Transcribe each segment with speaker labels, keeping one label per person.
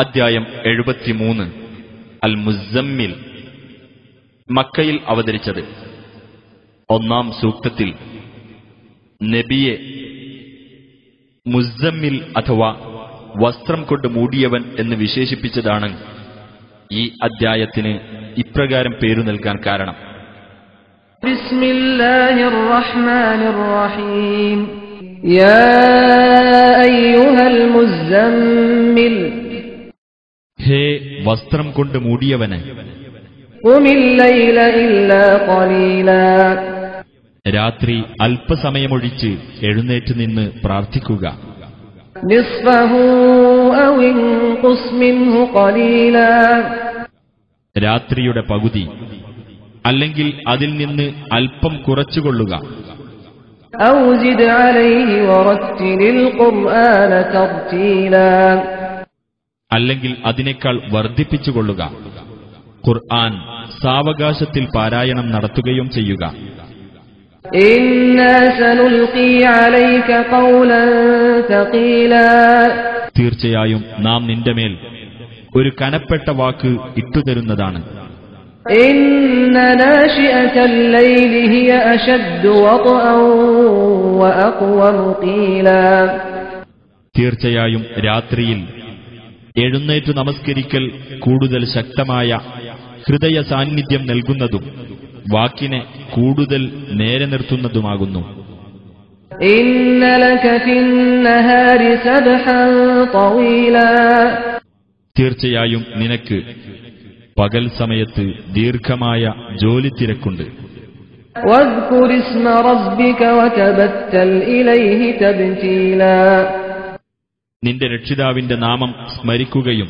Speaker 1: അദ്ധ്യായം 73 അൽ മുസമ്മിൽ. മക്കയിൽ അവതരിച്ചത്. ഒന്നാം സൂക്തത്തിൽ നബിയെ മുസമ്മിൽ അഥവാ വസ്ത്രം കൊണ്ട് മൂടിയവൻ എന്ന് വിശേഷിപ്പിച്ചതാണ് ഈ അദ്ധ്യായത്തിന് ഇപ്രകാരം പേരു നൽകാൻ കാരണം.
Speaker 2: ബിസ്മില്ലാഹിർ റഹ്മാനിർ റഹീം. യാ അയ്യുഹൽ മുസമ്മിൽ,
Speaker 1: ഹേ വസ്ത്രം കൊണ്ട് മൂടിയവനെ,
Speaker 2: ഖുമിൽ ലൈല ഇല്ലാ ഖലീലാ,
Speaker 1: രാത്രി അല്പസമയമൊഴിച്ച് എഴുന്നേറ്റ് നിന്ന് പ്രാർത്ഥിക്കുക.
Speaker 2: നിസ്ഫഹു ഔ ഇൻഖുസ് മിൻഹു ഖലീലാ,
Speaker 1: രാത്രിയുടെ പകുതി അല്ലെങ്കിൽ അതിൽ നിന്ന് അല്പം കുറച്ചുകൊള്ളുക.
Speaker 2: ഔ സിദ് അലൈഹി വറത്തിലിൽ ഖുർആന തർതീലാ,
Speaker 1: അല്ലെങ്കിൽ അതിനേക്കാൾ വർദ്ധിപ്പിച്ചുകൊള്ളുക. ഖുർആൻ സാവകാശത്തിൽ പാരായണം നടത്തുകയും ചെയ്യുക.
Speaker 2: ഇന്നാ സനുൽഖി അലൈക ഖൗലൻ തഖീലാ,
Speaker 1: തീർച്ചയായും നാം നിന്റെ മേൽ ഒരു കനപ്പെട്ട വാക്ക് ഇട്ടുതരുന്നതാണ്.
Speaker 2: ഇന്ന നാശിഅതൽ ലൈലി ഹിയ അശദ്ദു വഖഅൻ വഅഖ്വമു ഖീലാ,
Speaker 1: തീർച്ചയായും രാത്രിയിൽ എഴുന്നേറ്റു നമസ്കരിക്കൽ കൂടുതൽ ശക്തമായ ഹൃദയ സാന്നിധ്യം നൽകുന്നതും വാക്കിനെ കൂടുതൽ നേരെ നിർത്തുന്നതുമാകുന്നു.
Speaker 2: ഇന്ന ലക ഫിന്നഹാരി സബ്ഹൻ തവീലാ,
Speaker 1: തീർച്ചയായും നിനക്ക് പകൽ സമയത്ത് ദീർഘമായ ജോലി തിരക്കുണ്ട്.
Speaker 2: വദ്കുർ ഇസ്മ റബ്ബിക വതബത്തൽ ഇലൈഹി തബ്തീലാ,
Speaker 1: നിന്റെ രക്ഷിതാവിന്റെ നാമം സ്മരിക്കുകയും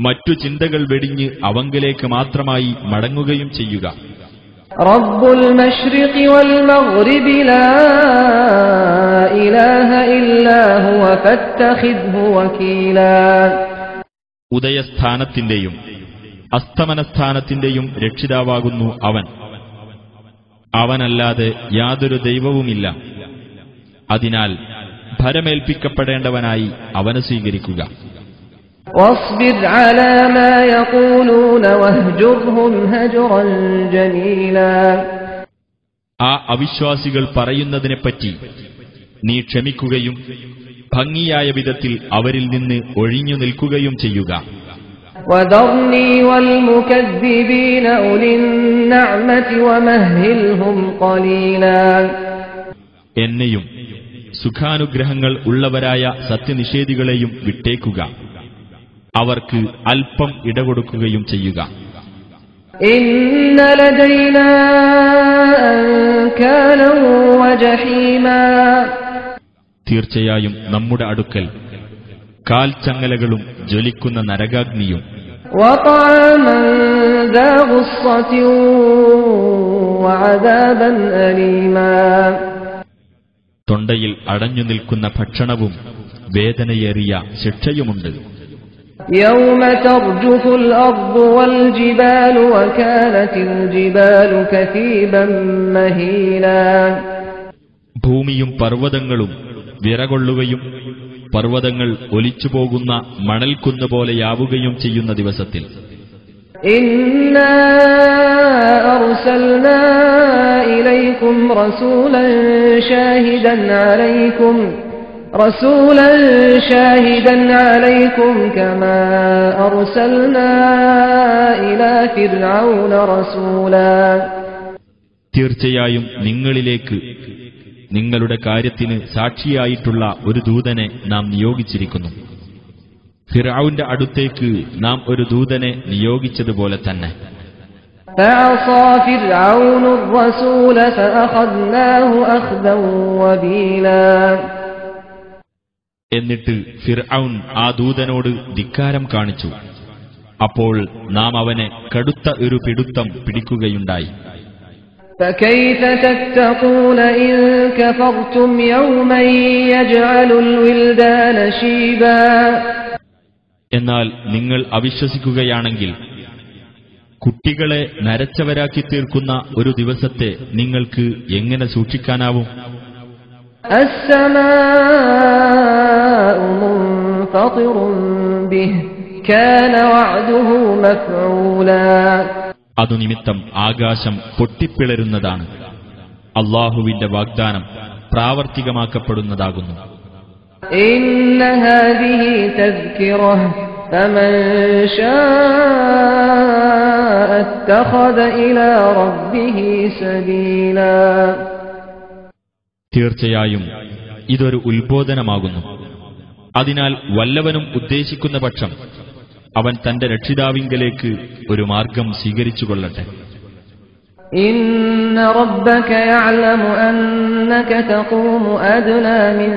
Speaker 1: മറ്റു ചിന്തകൾ വെടിഞ്ഞ് അവങ്കലേക്ക് മാത്രമായി മടങ്ങുകയും ചെയ്യുക.
Speaker 2: റബ്ബുൽ മശ്രിഖി വൽ മഗ്രിബി ലാ ഇലാഹ ഇല്ലാ ഹുവ ഫത്തഖിദ്ഹു വകീലാ,
Speaker 1: ഉദയസ്ഥാനത്തിന്റെയും അസ്തമനസ്ഥാനത്തിന്റെയും രക്ഷിതാവാകുന്നു അവൻ. അവനല്ലാതെ യാതൊരു ദൈവവുമില്ല. അതിനാൽ ഭരമേൽപ്പിക്കപ്പെടേണ്ടവനായി അവനെ സ്വീകരിക്കുക.
Speaker 2: വസ്ബിർ അലാ മാ യഖൂലൂന വഹ്ജുർഹും ഹജ്റൻ ജമീലാ,
Speaker 1: ആ അവിശ്വാസികൾ പറയുന്നതിനെപ്പറ്റി നീ ക്ഷമിക്കുകയും ഭംഗിയായ വിധത്തിൽ അവരിൽ നിന്ന് ഒഴിഞ്ഞു നിൽക്കുകയും ചെയ്യുക.
Speaker 2: വദർനി വൽ മുകദ്ദിബീന ഉലിൻ നഅമതി വമഹ്ഹിൽഹും ഖലീലാ,
Speaker 1: എന്നെയും സുഖാനുഗ്രഹങ്ങൾ ഉള്ളവരായ സത്യനിഷേധികളെയും വിട്ടേക്കുക. അവർക്ക് അല്പം ഇടകൊടുക്കുകയും ചെയ്യുക.
Speaker 2: ഇന്ന ലദൈനാ അൻകാലൻ വജഹീമാ,
Speaker 1: തീർച്ചയായും നമ്മുടെ അടുക്കൽ കാൽച്ചങ്ങലകളും ജ്വലിക്കുന്ന നരകാഗ്നിയും
Speaker 2: വതഅമൻ ദാ ഗുസ്സതിൻ വഅദാബൻ അലീമാ,
Speaker 1: തൊണ്ടയിൽ അടഞ്ഞു നിൽക്കുന്ന ഭക്ഷണവും വേദനയേറിയ ശിക്ഷയുമുണ്ട്.
Speaker 2: യൗമ തർജുഫുൽ അർദു വൽ ജിബാലു വകാനത്തിൽ ജിബാലു കസീബൻ മഹീലാ,
Speaker 1: ഭൂമിയും പർവ്വതങ്ങളും വിറകൊള്ളുകയും പർവ്വതങ്ങൾ ഒലിച്ചുപോകുന്ന മണൽക്കുന്നുപോലെയാവുകയും ചെയ്യുന്ന ദിവസത്തിൽ
Speaker 2: ഇന്നാ അർസൽനാ ഇലൈക്കും റസൂലൻ ഷാഹിദൻ അലൈക്കും കമാ അർസൽനാ ഇലാ ഫിർഔന റസൂലാ,
Speaker 1: തീർച്ചയായും നിങ്ങളിലേക്ക് നിങ്ങളുടെ കാര്യത്തിന് സാക്ഷിയായിട്ടുള്ള ഒരു ദൂതനെ നാം നിയോഗിച്ചിരിക്കുന്നു. ഫിർഔന്റെ അടുത്തേക്ക് നാം ഒരു ദൂതനെ നിയോഗിച്ചതുപോലെ തന്നെ.
Speaker 2: ഫഅസാ ഫിർഔനു റസൂല ഫഅഖദ്നാഹു അഖ്ദൻ വബീലാ,
Speaker 1: എന്നിട്ട് ഫിർഔൻ ആ ദൂതനോട് ധിക്കാരം കാണിച്ചു. അപ്പോൾ നാം അവനെ കടുത്ത ഒരു പിടുത്തം പിടിക്കുകയുണ്ടായി.
Speaker 2: فكيف تتقون إن كفرتم يوما يجعل الولدان شيبا,
Speaker 1: എന്നാൽ നിങ്ങൾ അവിശ്വസിക്കുകയാണെങ്കിൽ കുട്ടികളെ നരച്ചവരാക്കി തീർക്കുന്ന ഒരു ദിവസത്തെ നിങ്ങൾക്ക് എങ്ങനെ സൂക്ഷിക്കാനാവും?
Speaker 2: السماء مُنفَطِرٌ بِهِ كَانَ وَعْدُهُ مَفْعُولًا.
Speaker 1: അതുനിമിത്തം ആകാശം പൊട്ടിപ്പിളരുന്നതാണ്. അല്ലാഹുവിന്റെ വാഗ്ദാനം പ്രാവർത്തികമാക്കപ്പെടുന്നതാകുന്നു.
Speaker 2: إِنَّ هَذِهِ تَذْكِرَةٌ فَمَن شَاءَ اتَّخَذَ إِلَى رَبِّهِ سَبِيلًا.
Speaker 1: തീർച്ചയായും ഇതൊരു ഉത്ബോധനമാകുന്നു. അതിനാൽ വല്ലവനും ഉദ്ദേശിക്കുന്ന പക്ഷം അവൻ തന്റെ രക്ഷിതാവിങ്കലേക്ക് ഒരു മാർഗം സ്വീകരിച്ചുകൊള്ളട്ടെ.
Speaker 2: إِنَّ رَبَّكَ يَعْلَمُ أَنَّكَ تَقُومُ أَدْنَى مِنْ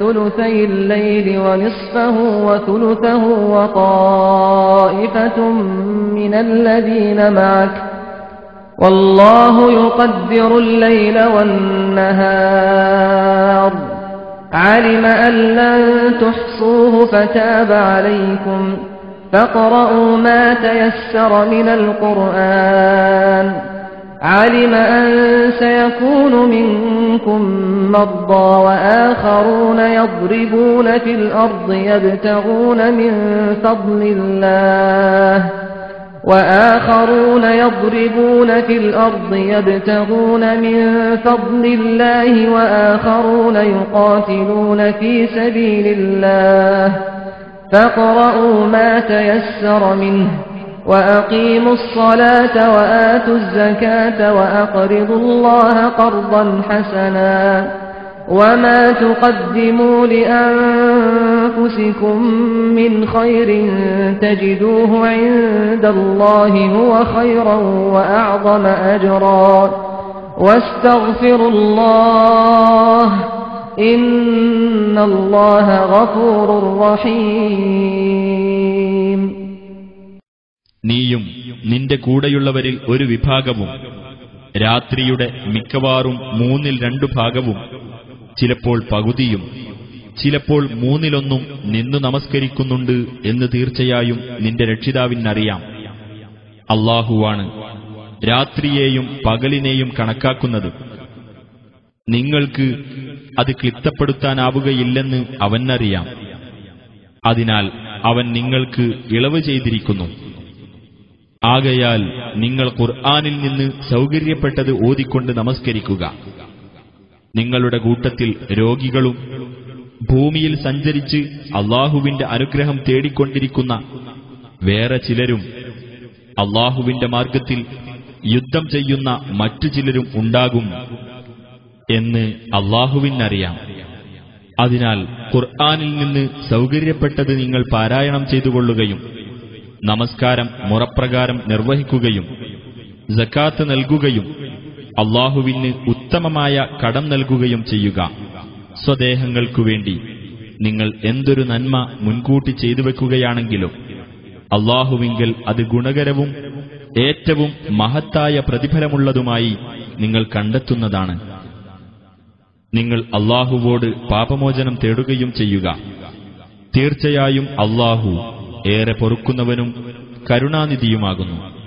Speaker 2: ثُلُثَيِ اللَّيْلِ وَنِصْفَهُ وَثُلُثَهُ وَطَائِفَةٌ مِنَ الَّذِينَ مَعَكَ وَاللَّهُ يُقَدِّرُ اللَّيْلَ وَالنَّهَارَ عَلِمَ أَن لَّن تُحْصُوهُ فَتَابَ عَلَيْكُمْ فَاقْرَءُوا مَا تَيَسَّرَ مِنَ الْقُرْآنِ عَلِمَ أَن سَيَكُونُ مِنكُم مَّرْضَىٰ وَآخَرُونَ يَضْرِبُونَ فِي الْأَرْضِ يَبْتَغُونَ مِن فَضْلِ اللَّهِ وَآخَرُونَ يُقَاتِلُونَ فِي سَبِيلِ اللَّهِ فَاقْرَءُوا مَا تَيَسَّرَ مِنْهُ وَأَقِيمُوا الصَّلَاةَ وَآتُوا الزَّكَاةَ وَأَقْرِضُوا اللَّهَ قَرْضًا حَسَنًا وَمَا تُقَدِّمُوا لِأَنفُسِكُم مِّنْ خَيْرٍ تَجِدُوهُ عِندَ اللَّهِ هُوَ خَيْرًا وَأَعْظَمَ أَجْرًا وَاسْتَغْفِرُوا اللَّهَ إِنَّ اللَّهَ غَفُورٌ رَّحِيمٌ.
Speaker 1: നീയും നിന്റെ കൂടെയുള്ളവരിൽ ഒരു വിഭാഗവും രാത്രിയുടെ മിക്കവാറും 2/3 ഭാഗവും ചിലപ്പോൾ പകുതിയും ചിലപ്പോൾ 1/3 നിന്നു നമസ്കരിക്കുന്നുണ്ട് എന്ന് തീർച്ചയായും നിന്റെ രക്ഷിതാവിനറിയാം. അല്ലാഹുവാണ് രാത്രിയെയും പകലിനെയും കണക്കാക്കുന്നത്. നിങ്ങൾക്ക് അത് ക്ലിപ്തപ്പെടുത്താനാവുകയില്ലെന്ന് അവനറിയാം. അതിനാൽ അവൻ നിങ്ങൾക്ക് ഇളവ് ചെയ്തിരിക്കുന്നു. ആകയാൽ നിങ്ങൾ ഖുർആനിൽ നിന്ന് സൗകര്യപ്പെട്ടത് ഓതിക്കൊണ്ട് നമസ്കരിക്കുക. നിങ്ങളുടെ കൂട്ടത്തിൽ രോഗികളും ഭൂമിയിൽ സഞ്ചരിച്ച് അല്ലാഹുവിന്റെ അനുഗ്രഹം തേടിക്കൊണ്ടിരിക്കുന്ന വേറെ ചിലരും അല്ലാഹുവിന്റെ മാർഗത്തിൽ യുദ്ധം ചെയ്യുന്ന മറ്റു ചിലരും ഉണ്ടാകും എന്ന് അല്ലാഹുവിനറിയാം. അതിനാൽ ഖുർആനിൽ നിന്ന് സൗകര്യപ്പെട്ടത് നിങ്ങൾ പാരായണം ചെയ്തുകൊള്ളുകയും നമസ്കാരം മുറപ്രകാരം നിർവഹിക്കുകയും സക്കാത്ത് നൽകുകയും അല്ലാഹുവിന് ഉത്തമമായ കടം നൽകുകയും ചെയ്യുക. സ്വദേഹങ്ങൾക്കുവേണ്ടി നിങ്ങൾ എന്തൊരു നന്മ മുൻകൂട്ടി ചെയ്തു വെക്കുകയാണെങ്കിലും അല്ലാഹുവിങ്കൽ അത് ഗുണകരവും ഏറ്റവും മഹത്തായ പ്രതിഫലമുള്ളതുമായി നിങ്ങൾ കണ്ടെത്തുന്നതാണ്. നിങ്ങൾ അല്ലാഹുവോട് പാപമോചനം തേടുകയും ചെയ്യുക. തീർച്ചയായും അല്ലാഹു ഏറെ പൊറുക്കുന്നവനും കരുണാനിധിയുമാകുന്നു.